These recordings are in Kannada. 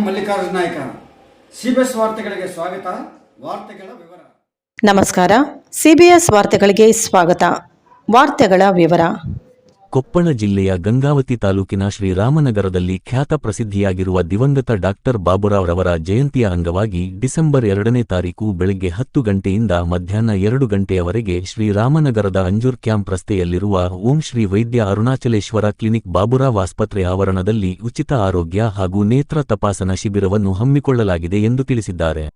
ಮಲ್ಲಿಕಾರ್ಜುನ ನಾಯ್ಕ. ಸಿಬಿಎಸ್ ವಾರ್ತೆಗಳಿಗೆ ಸ್ವಾಗತ. ವಾರ್ತೆಗಳ ವಿವರ. ನಮಸ್ಕಾರ. ಸಿಬಿಎಸ್ ವಾರ್ತೆಗಳಿಗೆ ಸ್ವಾಗತ. ವಾರ್ತೆಗಳ ವಿವರ. ಕೊಪ್ಪಳ ಜಿಲ್ಲೆಯ ಗಂಗಾವತಿ ತಾಲೂಕಿನ ಶ್ರೀರಾಮನಗರದಲ್ಲಿ ಖ್ಯಾತ ಪ್ರಸಿದ್ಧಿಯಾಗಿರುವ ದಿವಂಗತ ಡಾಕ್ಟರ್ ಬಾಬುರಾವ್ ರವರ ಜಯಂತಿಯ ಅಂಗವಾಗಿ ಡಿಸೆಂಬರ್ 2ನೇ ತಾರೀಕು ಬೆಳಗ್ಗೆ 10 ಗಂಟೆಯಿಂದ ಮಧ್ಯಾಹ್ನ 2 ಗಂಟೆಯವರೆಗೆ ಶ್ರೀರಾಮನಗರದ ಅಂಜೂರ್ ಕ್ಯಾಂಪ್ ರಸ್ತೆಯಲ್ಲಿರುವ ಓಂ ಶ್ರೀ ವೈದ್ಯ ಅರುಣಾಚಲೇಶ್ವರ ಕ್ಲಿನಿಕ್ ಬಾಬುರಾವ್ ಆಸ್ಪತ್ರೆ ಆವರಣದಲ್ಲಿ ಉಚಿತ ಆರೋಗ್ಯ ಹಾಗೂ ನೇತ್ರ ತಪಾಸಣಾ ಶಿಬಿರವನ್ನು ಹಮ್ಮಿಕೊಳ್ಳಲಾಗಿದೆ ಎಂದು ತಿಳಿಸಿದ್ದಾರೆ.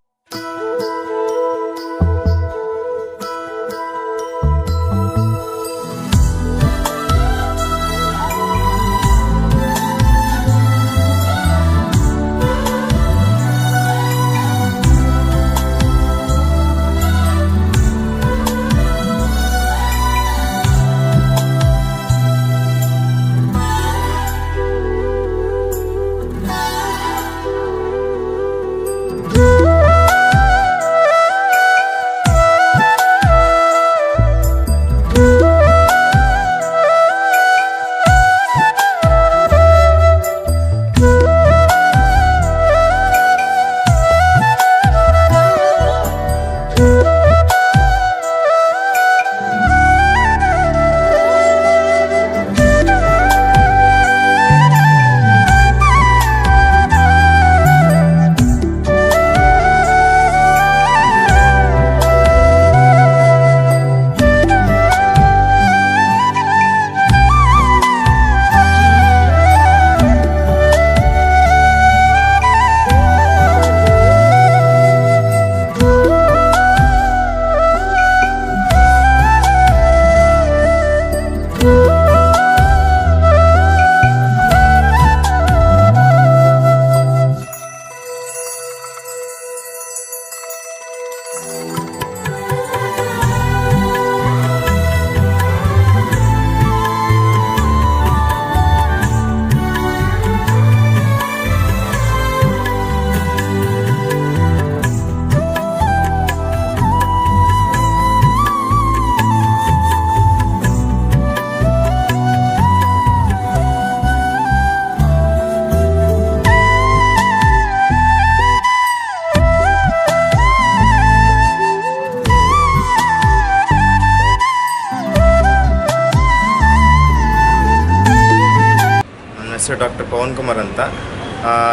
ಡಾಕ್ಟರ್ ಪವನ್ ಕುಮಾರ್ ಅಂತ.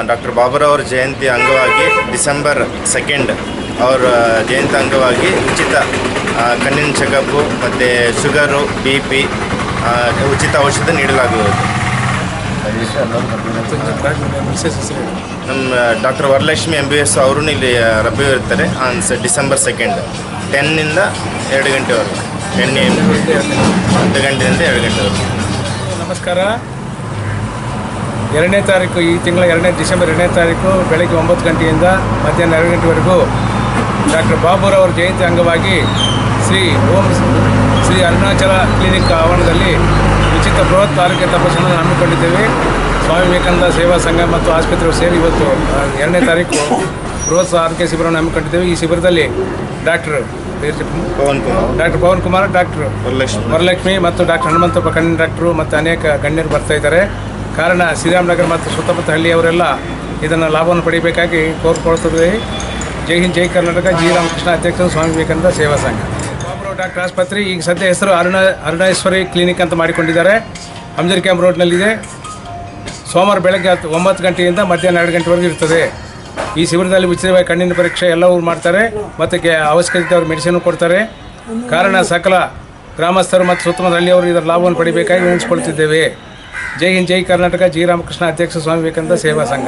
ಡಾಕ್ಟರ್ ಬಾಬುರಾವ್ ಅವರ ಜಯಂತಿ ಅಂಗವಾಗಿ ಡಿಸೆಂಬರ್ 2 ಅವರ ಜಯಂತಿ ಅಂಗವಾಗಿ ಉಚಿತ ಕಣ್ಣಿನ ಚೆಕಪ್ಪು ಮತ್ತು ಶುಗರು, BP ಉಚಿತ ಔಷಧ ನೀಡಲಾಗುವುದು. ನಮ್ಮ ಡಾಕ್ಟರ್ ವರಲಕ್ಷ್ಮಿ MBBS ಅವರು ಇಲ್ಲಿ ಲಭ್ಯವಿರ್ತಾರೆ ಡಿಸೆಂಬರ್ 2 10 2 ಗಂಟೆವರೆಗೂ, 10 ಗಂಟೆಯಿಂದ 2 ಗಂಟೆವರೆಗೂ. ನಮಸ್ಕಾರ. 2ನೇ ತಾರೀಕು, ಈ ತಿಂಗಳ ಡಿಸೆಂಬರ್ 2ನೇ ತಾರೀಕು ಬೆಳಗ್ಗೆ 9 ಗಂಟೆಯಿಂದ ಮಧ್ಯಾಹ್ನ 2 ಗಂಟೆವರೆಗೂ ಡಾಕ್ಟರ್ ಬಾಬುರಾವ್ ಅವರ ಜಯಂತಿ ಅಂಗವಾಗಿ ಶ್ರೀ ಅರುಣಾಚಲ ಕ್ಲಿನಿಕ್ ಆವರಣದಲ್ಲಿ ಉಚಿತ ಬೃಹತ್ ಆರೋಗ್ಯ ತಪಾಸಣೆಯನ್ನು ಹಮ್ಮಿಕೊಂಡಿದ್ದೇವೆ. ಸ್ವಾಮಿ ವಿವೇಕಾನಂದ ಸೇವಾ ಸಂಘ ಮತ್ತು ಆಸ್ಪತ್ರೆ ಸೇರಿ ಇವತ್ತು 2ನೇ ತಾರೀಕು ಬೃಹತ್ ಆರೋಗ್ಯ ಶಿಬಿರವನ್ನು ಹಮ್ಮಿಕೊಂಡಿದ್ದೇವೆ. ಈ ಶಿಬಿರದಲ್ಲಿ ಡಾಕ್ಟರ್ ಪವನ್ ಕುಮಾರ್, ಡಾಕ್ಟರ್ ವರಲಕ್ಷ್ಮಿ ಮತ್ತು ಡಾಕ್ಟರ್ ಹನುಮಂತಪ್ಪ ಕಣ್ಣಿನ ಡಾಕ್ಟ್ರು ಮತ್ತು ಅನೇಕ ಗಣ್ಯರು ಬರ್ತಾ ಇದ್ದಾರೆ. ಕಾರಣ ಶ್ರೀರಾಮನಗರ ಮತ್ತು ಸುತ್ತಮುತ್ತ ಹಳ್ಳಿಯವರೆಲ್ಲ ಇದನ್ನು ಲಾಭವನ್ನು ಪಡೆಯಬೇಕಾಗಿ ಕೋರ್ಕೊಳ್ತಿದ್ದೇವೆ. ಜೈ ಹಿಂದ್, ಜೈ ಕರ್ನಾಟಕ. ಜಿ ರಾಮಕೃಷ್ಣ, ಅಧ್ಯಕ್ಷ, ಸ್ವಾಮಿ ವಿವೇಕಾನಂದ ಸೇವಾ ಸಂಘ. ಬಾಬುರಾವ್ ಡಾಕ್ಟರ್ ಆಸ್ಪತ್ರೆ ಈಗ ಸದ್ಯ ಹೆಸರು ಅರುಣೇಶ್ವರಿ ಕ್ಲಿನಿಕ್ ಅಂತ ಮಾಡಿಕೊಂಡಿದ್ದಾರೆ. ಅಂಜೂರ್ ಕ್ಯಾಂಪ್ ರೋಡ್ನಲ್ಲಿದೆ. ಸೋಮವಾರ ಬೆಳಗ್ಗೆ 9 ಗಂಟೆಯಿಂದ ಮಧ್ಯಾಹ್ನ 2 ಗಂಟೆವರೆಗೂ ಇರ್ತದೆ. ಈ ಶಿಬಿರದಲ್ಲಿ ಉಚಿತವಾಗಿ ಕಣ್ಣಿನ ಪರೀಕ್ಷೆ ಎಲ್ಲವೂ ಮಾಡ್ತಾರೆ ಮತ್ತು ಅವಶ್ಯಕತೆ ಅವರು ಮೆಡಿಸಿನ್ ಕೊಡ್ತಾರೆ. ಕಾರಣ ಸಕಲ ಗ್ರಾಮಸ್ಥರು ಮತ್ತು ಸುತ್ತಮುತ್ತ ಹಳ್ಳಿಯವರು ಇದರ ಲಾಭವನ್ನು ಪಡೆಯಬೇಕಾಗಿ ವಿನಂತಿಸಿಕೊಳ್ತಿದ್ದೇವೆ. ಜೈ ಹಿಂದ್, ಜೈ ಕರ್ನಾಟಕ. ಜಿ ರಾಮಕೃಷ್ಣ, ಅಧ್ಯಕ್ಷ, ಸ್ವಾಮಿ ವಿವೇಕಾನಂದ ಸೇವಾ ಸಂಘ.